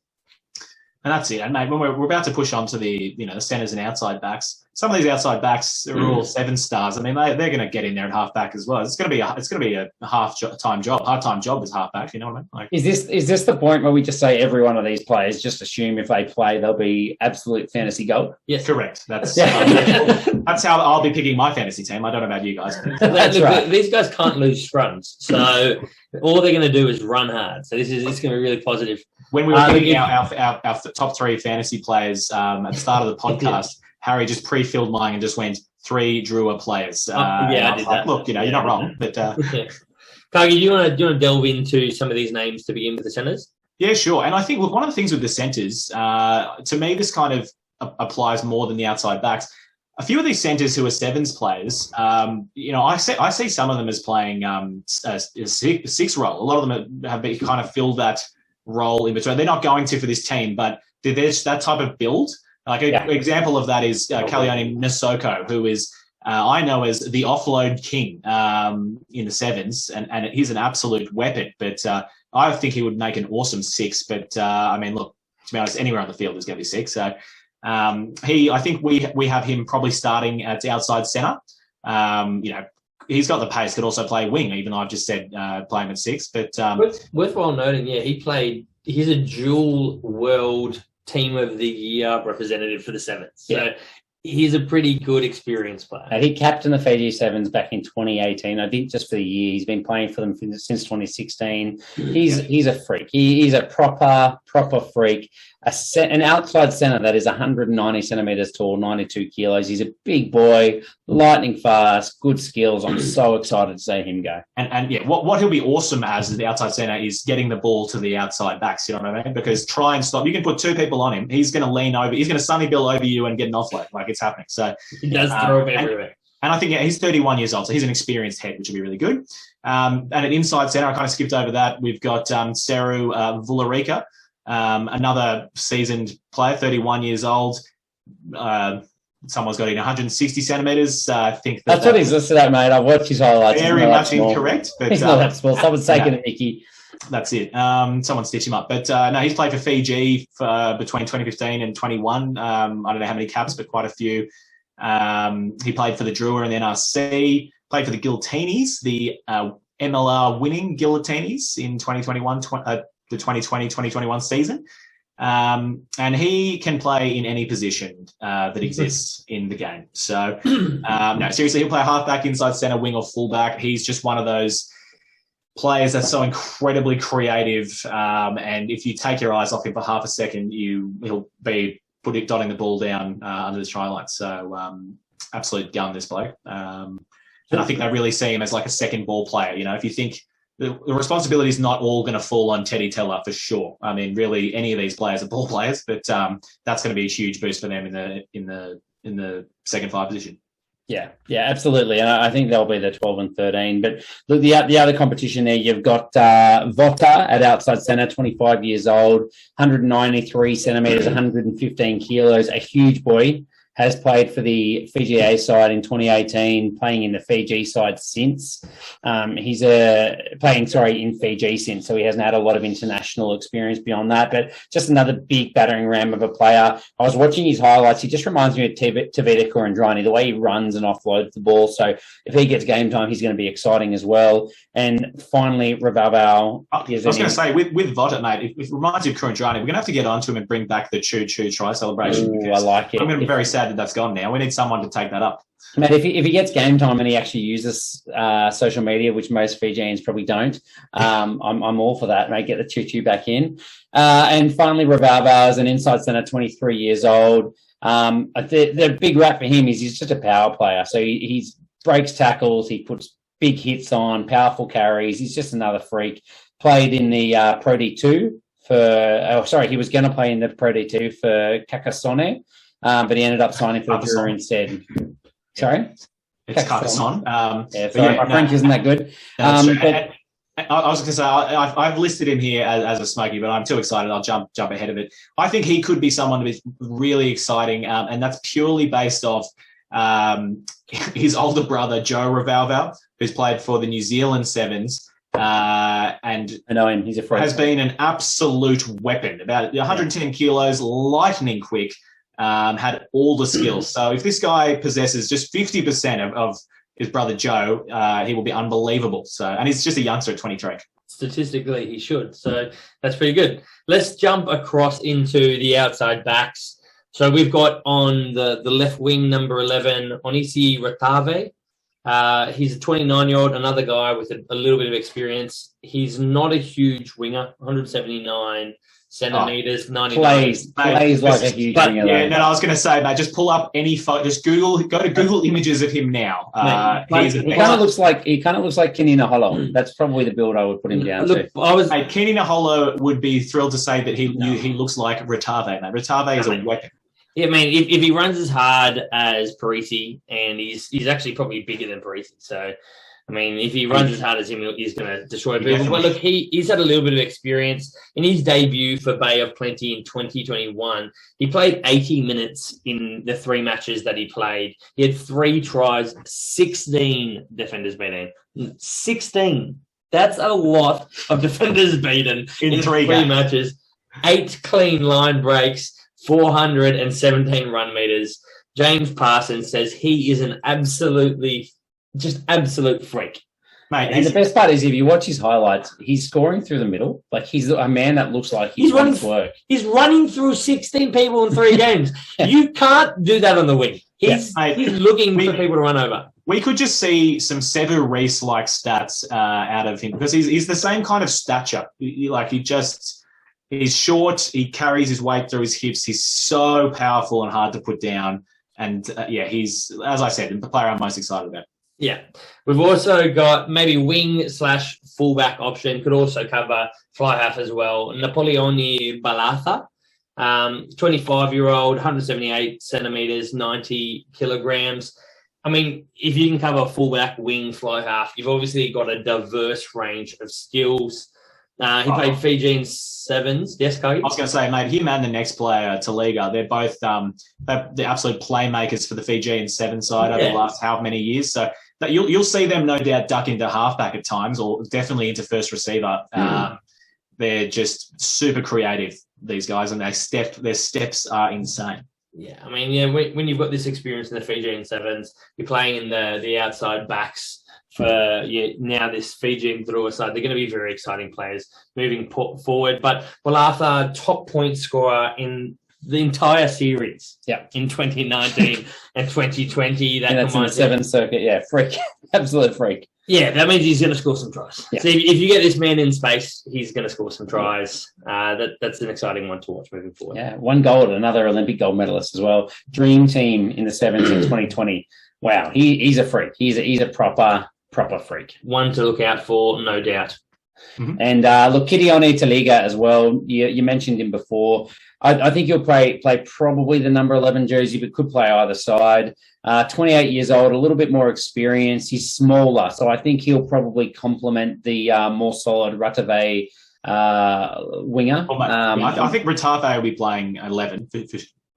And that's it. And mate, when we're about to push on to the centres and outside backs, some of these outside backs are all 7 stars. I mean, they're going to get in there at halfback as well. It's going to be a part-time job as halfback. You know what I mean? Is this the point where we just say every one of these players, just assume if they play they'll be absolute fantasy gold? Yes, correct. That's how I'll be picking my fantasy team. I don't know about you guys. That's right. These guys can't lose scrums, so all they're going to do is run hard. So it's going to be really positive. When we were picking our top 3 fantasy players at the start of the podcast, Harry just pre-filled mine and just went 3 Drua players. I did that. Look, you're not wrong, but Kagi, do you want to delve into some of these names to begin with the centres? Yeah, sure. And I think one of the things with the centres, to me, this kind of applies more than the outside backs. A few of these centres who are 7s players, I see some of them as playing a 6 role. A lot of them have kind of filled that role in between. They're not going to for this team, but there's that type of build. Like an example of that is Kalioni Nisoko, who is I know as the offload king in the 7s, and he's an absolute weapon. But I think he would make an awesome 6. But I mean, look, to be honest, anywhere on the field is going to be 6. So I think we have him probably starting at outside centre. He's got the pace, could also play wing, even though I've just said play him at 6. But worthwhile noting, he's a dual world team of the year representative for the 7s. So he's a pretty good experienced player. He captained the Fiji Sevens back in 2018. I think just for the year. He's been playing for them since 2016. He's a freak. He's a proper freak. An outside centre that is 190 centimetres tall, 92 kilos. He's a big boy, lightning fast, good skills. I'm so excited to see him go. And yeah, what he'll be awesome as the outside centre is getting the ball to the outside backs, you know what I mean? Because try and stop. You can put 2 people on him. He's going to lean over. He's going to Sonny Bill over you and get an offload. Like, it's happening. So he does throw him everywhere. And I think, yeah, he's 31 years old, so he's an experienced head, which will be really good. And at inside centre, I kind of skipped over that. We've got Seru Vularica, another seasoned player, 31 years old. Someone's got in 160 centimetres. I think that's what he's listed at, mate. I've watched his highlights. Very much incorrect. But, he's not that small. Someone's taking a Mickey. That's it. Someone stitch him up. But no, he's played for Fiji between 2015 and 21. I don't know how many caps, but quite a few. He played for the Drua and the NRC, played for the Guillotines, the MLR winning Guillotines in 2021, the 2020-2021 season. And he can play in any position that exists in the game. So, no, seriously, he'll play halfback, inside centre, wing or fullback. He's just one of those players that's so incredibly creative. And if you take your eyes off him for half a second, he'll be dotting the ball down under the try line. So, absolute gun, this bloke. And I think they really see him as like a second ball player. You know, if you think the responsibility is not all going to fall on Teddy Teller for sure. I mean, really, any of these players are ball players, but that's going to be a huge boost for them in the second 5 position. Yeah, absolutely. And I think they'll be the 12 and 13. But look, the other competition there, you've got Vota at outside centre, 25 years old, 193 centimetres, 115 kilos, a huge boy. Has played for the Fiji A side in 2018, playing in the Fiji side since. He's in Fiji since, so he hasn't had a lot of international experience beyond that, but just another big battering ram of a player. I was watching his highlights. He just reminds me of Tavita Kurandrani, the way he runs and offloads the ball. So if he gets game time, he's going to be exciting as well. And finally, Ravavau. I was going to say, with Vota, mate, if it reminds you of Kurandrani, we're going to have to get onto him and bring back the choo-choo try celebration. Ooh, I like it. I'm going to be very sad that's gone now. We need someone to take that up. Mate, if he gets game time and he actually uses social media, which most Fijians probably don't, I'm all for that, mate. Get the choo-choo back in. And finally, Ravava is an inside centre, 23 years old. The big rap for him is he's just a power player. So he breaks tackles, he puts big hits on, powerful carries. He's just another freak. Played in the Pro D2 he was going to play in the Pro D2 for Kakasone. But he ended up signing for the Drua instead. Sorry? It's Carcassonne. My French isn't that good. I was going to say, I've listed him here as a smoky, but I'm too excited. I'll jump ahead of it. I think he could be someone who's really exciting, and that's purely based off his older brother, Joe Ravavau, who's played for the New Zealand Sevens. And I know him. He's a freak. Has been an absolute weapon. About 110 kilos, lightning quick. Had all the skills. So if this guy possesses just 50% of his brother Joe, he will be unbelievable. So, and he's just a youngster at 23. Statistically, he should. So that's pretty good. Let's jump across into the outside backs. So we've got on the left wing, number 11, Onisi Ratave. He's a 29-year-old, another guy with a little bit of experience. He's not a huge winger, 179 centimeters, 99. Plays like a huge winger. Yeah, no, I was going to say, mate, just pull up any photo. Just go to Google images of him now. He kind of looks like Kenny Naholo. That's probably the build I would put him down to. Kenny Naholo would be thrilled to say that he looks like Ratave, mate. Ratave is a weapon. Yeah, I mean, if he runs as hard as Parisi, and he's actually probably bigger than Parisi, so I mean, if he runs as hard as him, he's going to destroy people. But look, he's had a little bit of experience. In his debut for Bay of Plenty in 2021, he played 80 minutes in the 3 matches that he played. He had 3 tries, 16 defenders beaten. 16. That's a lot of defenders beaten in 3 matches. 8 clean line breaks, 417 run meters. James Parsons says he is an absolute freak. Mate, and the best part is if you watch his highlights, he's scoring through the middle. Like he's a man that looks like he's running work. He's running through 16 people in 3 games. You can't do that on the wing. He's looking for people to run over. We could just see some Sevu Reece-like stats out of him because he's the same kind of stature. He's short. He carries his weight through his hips. He's so powerful and hard to put down. And he's, as I said, the player I'm most excited about. Yeah. We've also got maybe wing/fullback option, could also cover fly half as well. Napoleone Balatha, 25-year-old, 178 centimeters, 90 kilograms. I mean, if you can cover fullback, wing, fly half, you've obviously got a diverse range of skills. He played Fijian sevens. Yes, Kogi? I was going to say, mate, him and the next player, Taliga, they're both they're the absolute playmakers for the Fijian seven side over the last how many years. So that you'll see them no doubt duck into halfback at times, or definitely into first receiver. They're just super creative, these guys, and their steps are insane. Yeah, I mean, when you've got this experience in the Fijian sevens, you're playing in the outside backs for now this Fijian Drua side. They're going to be very exciting players moving forward. But Balatha, top point scorer in the entire series in 2019 and 2020. That's in the seventh circuit. Freak. Absolute freak. Yeah, that means he's going to score some tries. Yeah. So if you get this man in space, he's going to score some tries. That's an exciting one to watch moving forward. Yeah, one gold, another Olympic gold medalist as well. Dream team in the sevens in 2020. Wow, he's a freak. He's a proper freak. One to look out for, no doubt. Mm-hmm. And look, Kidione Taliga as well. You mentioned him before. I think he'll play probably the number 11 jersey, but could play either side. 28 years old, a little bit more experience. He's smaller, so I think he'll probably complement the more solid Ratave winger. I think Ratave will be playing 11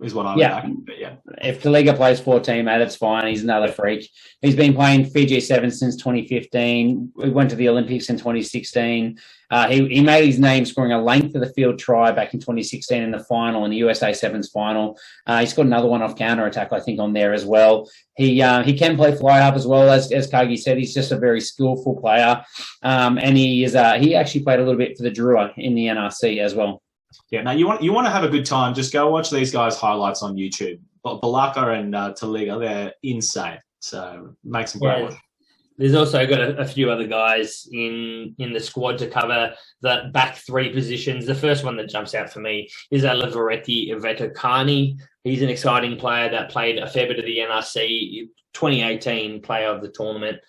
is what I would reckon. But if Taliga plays 14, mate, that's fine. He's another freak. He's been playing Fiji 7 since 2015. We went to the Olympics in 2016. He made his name scoring a length of the field try back in 2016 in the final, in the USA Sevens final. He's got another one off counter-attack, I think, on there as well. He can play fly-half as well. As Kagi said, he's just a very skillful player. And he actually played a little bit for the Drua in the NRC as well. Yeah, now you want to have a good time, just go watch these guys' highlights on YouTube. Balaka and Taliga, they're insane. So make some great work. There's also got a few other guys in the squad to cover the back three positions. The first one that jumps out for me is Liveretti Vetakani. He's an exciting player that played a fair bit of the NRC, 2018 player of the tournament.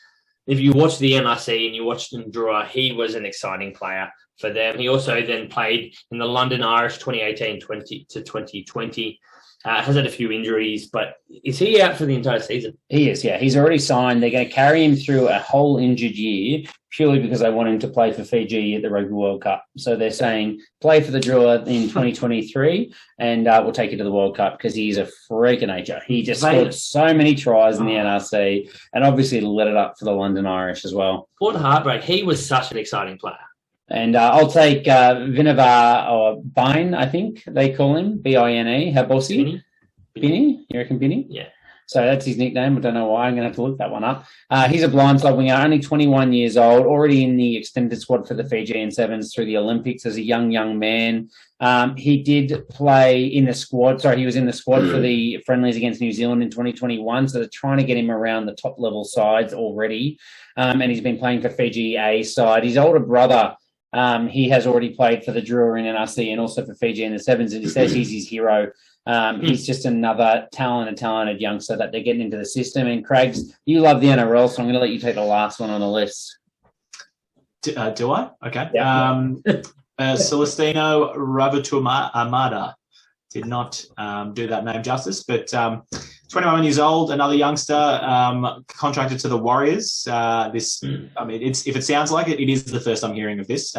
If you watch the NRC and you watched Drua, he was an exciting player for them. He also then played in the London Irish 2018-20 to 2020. Has had a few injuries, but is he out for the entire season? He is, yeah. He's already signed. They're going to carry him through a whole injured year purely because they want him to play for Fiji at the Rugby World Cup. So they're saying play for the Drua in 2023 and we'll take you to the World Cup because he's a freak of nature. He just scored so many tries in the NRC and obviously lit it up for the London Irish as well. What a heartbreak. He was such an exciting player. And I'll take Vinava or Bine, I think they call him, Bine, Habossi. Binny? You reckon Binny? Yeah. So that's his nickname. I don't know why. I'm going to have to look that one up. He's a blindside winger, only 21 years old, already in the extended squad for the Fijian Sevens through the Olympics as a young man. He did play in the squad. Sorry, he was in the squad for the friendlies against New Zealand in 2021. So they're trying to get him around the top level sides already. And he's been playing for Fiji A side. His older brother, he has already played for the Drua in NRC and also for Fiji in the Sevens, and he says he's his hero. He's just another talented youngster that they're getting into the system. And Craigs, you love the NRL, so I'm going to let you take the last one on the list. Do I? Okay. Yeah. Celestino Ravatu Amada did not do that name justice, but 21 years old, another youngster, contracted to the Warriors. I mean, if it sounds like it, it is the first I'm hearing of this.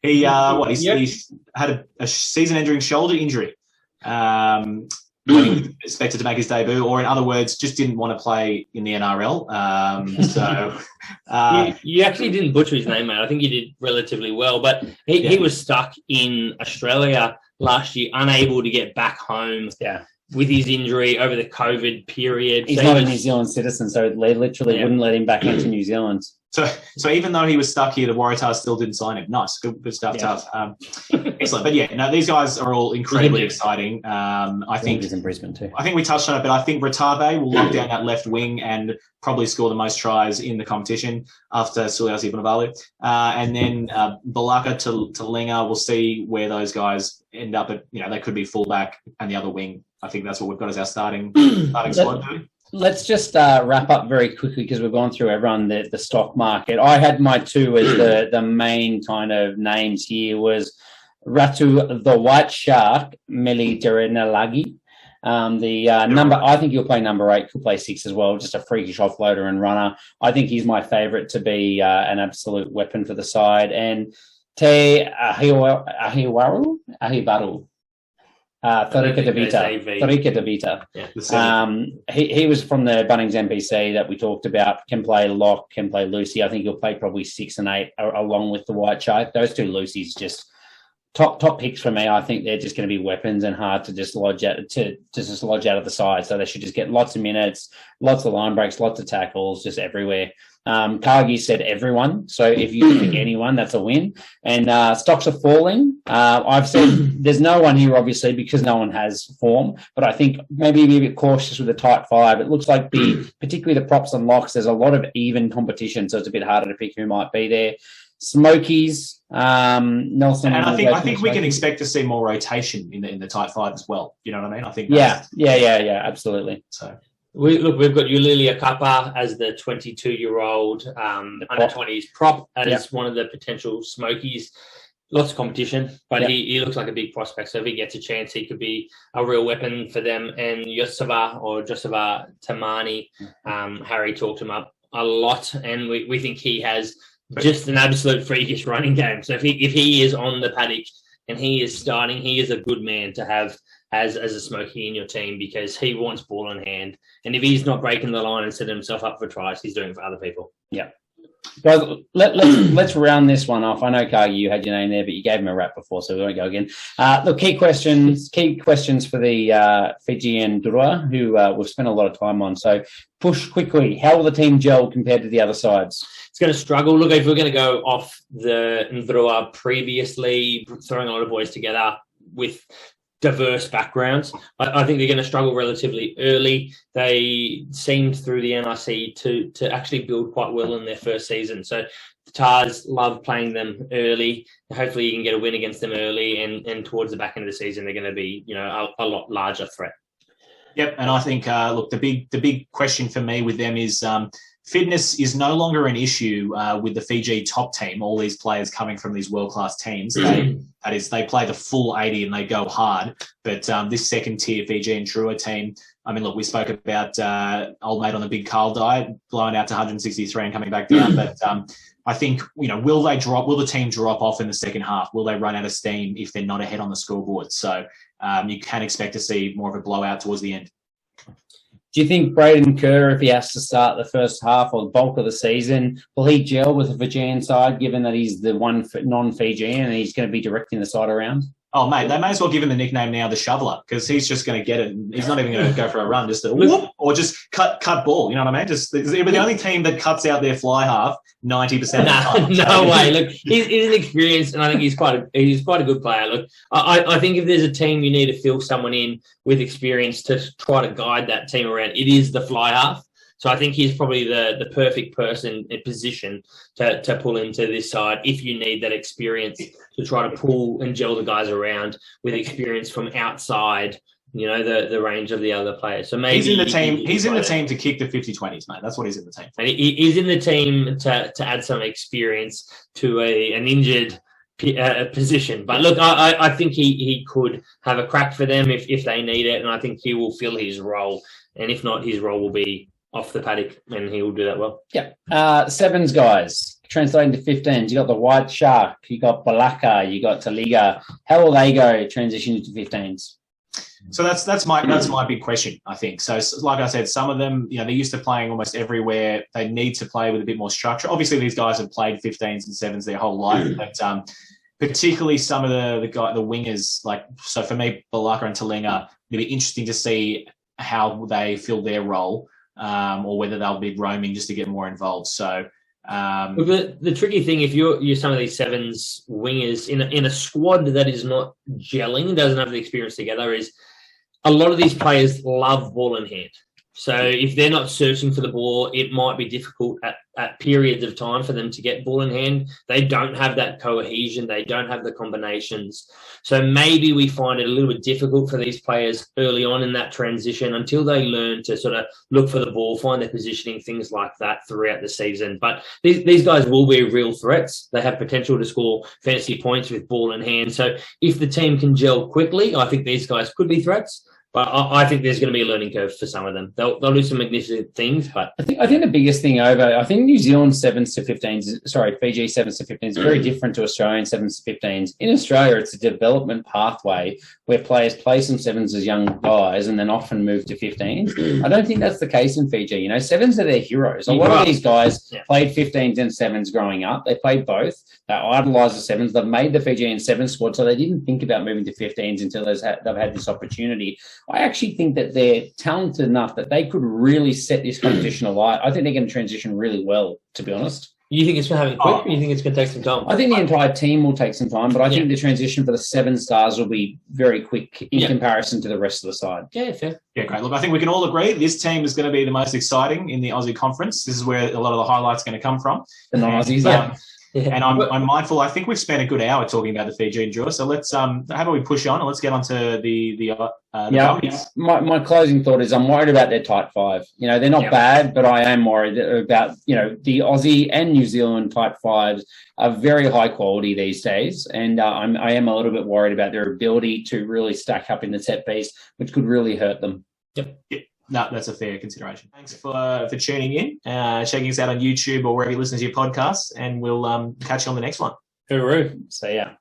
He had a season-ending shoulder injury when he was expected to make his debut, or in other words, just didn't want to play in the NRL. You actually didn't butcher his name, mate. I think you did relatively well, but he was stuck in Australia last year, unable to get back home. Yeah. With his injury over the COVID period. He's not a New Zealand citizen, so they literally wouldn't let him back into New Zealand. So even though he was stuck here, the Waratahs still didn't sign him. Nice, good stuff, Taz. Excellent. But these guys are all incredibly exciting. I think he's in Brisbane too. I think we touched on it, but I think Ratave will lock down that left wing and probably score the most tries in the competition after Suliasi Bunavalu. And then Balaka to Linga, we'll see where those guys end up at. They could be fullback and the other wing I think that's what we've got as our starting squad. Let's just wrap up very quickly because we've gone through everyone, the stock market. I had my two as the main kind of names here was Ratu the White Shark, Meli Derenalagi. Number, I think he'll play number 8, could play 6 as well, just a freakish offloader and runner. I think he's my favourite to be an absolute weapon for the side. And Te Ahivaru. Tarika Devita. Yeah. He was from the Bunnings NPC that we talked about. Can play lock, can play Lucy. I think he'll play probably 6 and 8 along with the White Shark. Those two Lucy's just top picks for me. I think they're just going to be weapons and hard to just lodge out of the side. So they should just get lots of minutes, lots of line breaks, lots of tackles, just everywhere. Cargie said everyone. So if you can pick anyone, that's a win. And stocks are falling. I've said there's no one here, obviously, because no one has form. But I think maybe be a bit cautious with the tight 5. It looks like particularly the props and locks, there's a lot of even competition. So it's a bit harder to pick who might be there. Smokies, Nelson, and I think we can expect to see more rotation in the tight 5 as well. You know what I mean? I think. Yeah, absolutely. So we've got Yulilia Kappa as the 22-year-old under 20s prop as one of the potential Smokies. Lots of competition, but he looks like a big prospect. So if he gets a chance, he could be a real weapon for them. And Josava Tamani, Harry talked him up a lot, and we think he has just an absolute freakish running game. So if he is on the paddock and he is starting, he is a good man to have as a Smoky in your team because he wants ball in hand. And if he's not breaking the line and setting himself up for tries, he's doing it for other people. Yeah. Guys, let's round this one off. I know, Cargie, you had your name there, but you gave him a rap before, so we won't go again. Look, key questions for the Fijian Drua, who we've spent a lot of time on. So push quickly. How will the team gel compared to the other sides? It's going to struggle. Look, if we're going to go off the Ndrua previously, throwing a lot of boys together with diverse backgrounds, I think they're going to struggle relatively early. They seemed through the NRC to actually build quite well in their first season. So the Tars love playing them early. Hopefully you can get a win against them early, and towards the back end of the season, they're going to be, a lot larger threat. Yep, and I think the big question for me with them is fitness is no longer an issue with the Fiji top team. All these players coming from these world-class teams, they play the full 80 and they go hard. But this second-tier Fijian Drua team, I mean, look, we spoke about old mate on the big Carl diet, blowing out to 163 and coming back down. But I think, will the team drop off in the second half? Will they run out of steam if they're not ahead on the scoreboard? So you can expect to see more of a blowout towards the end. Do you think Braden Kerr, if he has to start the first half or the bulk of the season, will he gel with the Fijian side, given that he's the one non-Fijian and he's going to be directing the side around? Oh, mate, they may as well give him the nickname now, the Shoveler, because he's just going to get it. He's not even going to go for a run, just a whoop, or just cut ball. You know what I mean? It'll be the only team that cuts out their fly half 90% of the time. No way. Look, he's an experienced, and I think he's quite a good player. Look, I think if there's a team you need to fill someone in with experience to try to guide that team around, it is the fly half. So I think he's probably the perfect person in position to pull into this side if you need that experience to try to pull and gel the guys around with experience from outside, the range of the other players. So maybe he's in the team. He's in the team to kick the 50-20s, mate. That's what he's in the team. And he's in the team to add some experience to an injured position. But look, I think he could have a crack for them if they need it, and I think he will fill his role. And if not, his role will be off the paddock, and he will do that well. Yeah. Sevens guys, translating to 15s, you got the White Shark, you got Balaka, you got Taliga. How will they go transition into 15s? So that's my big question, I think. So like I said, some of them, they're used to playing almost everywhere. They need to play with a bit more structure. Obviously, these guys have played 15s and 7s their whole life, but particularly some of the wingers, so for me, Balaka and Talinga, it'll be interesting to see how they fill their role. Or whether they'll be roaming just to get more involved. So the tricky thing, if you're some of these sevens wingers in a squad that is not gelling, doesn't have the experience together, is a lot of these players love ball in hand. So if they're not searching for the ball, it might be difficult at periods of time for them to get ball in hand. They don't have that cohesion. They don't have the combinations. So maybe we find it a little bit difficult for these players early on in that transition until they learn to sort of look for the ball, find their positioning, things like that throughout the season. But these guys will be real threats. They have potential to score fantasy points with ball in hand. So if the team can gel quickly, I think these guys could be threats. But I think there's going to be a learning curve for some of them. They'll do some magnificent things, but I think the biggest thing I think New Zealand 7s to 15s, Fiji 7s to 15s is very different to Australian 7s to 15s. In Australia, it's a development pathway where players play some 7s as young guys and then often move to 15s. I don't think that's the case in Fiji. You know, 7s are their heroes. A lot of these guys played 15s and 7s growing up. They played both. They idolise the 7s. They've made the Fijian 7 squad, so they didn't think about moving to 15s until they've had this opportunity. I actually think that they're talented enough that they could really set this competition alight. I think they're going to transition really well, to be honest. You think it's going to happen quick, or you think it's going to take some time? I think the entire team will take some time, but I think the transition for the 7 stars will be very quick in comparison to the rest of the side. Yeah, fair. Yeah, great. Look, I think we can all agree this team is going to be the most exciting in the Aussie conference. This is where a lot of the highlights are going to come from. The non-Aussies, And I'm mindful. I think we've spent a good hour talking about the Fijian Drua. So let's how about we push on and let's get on to the Aussies. My closing thought is I'm worried about their tight 5. You know, they're not bad, but I am worried about, you know, the Aussie and New Zealand tight 5s are very high quality these days. And I am a little bit worried about their ability to really stack up in the set piece, which could really hurt them. Yep. No, that's a fair consideration. Thanks for tuning in, checking us out on YouTube or wherever you listen to your podcasts, and we'll catch you on the next one. Hooroo. So, yeah.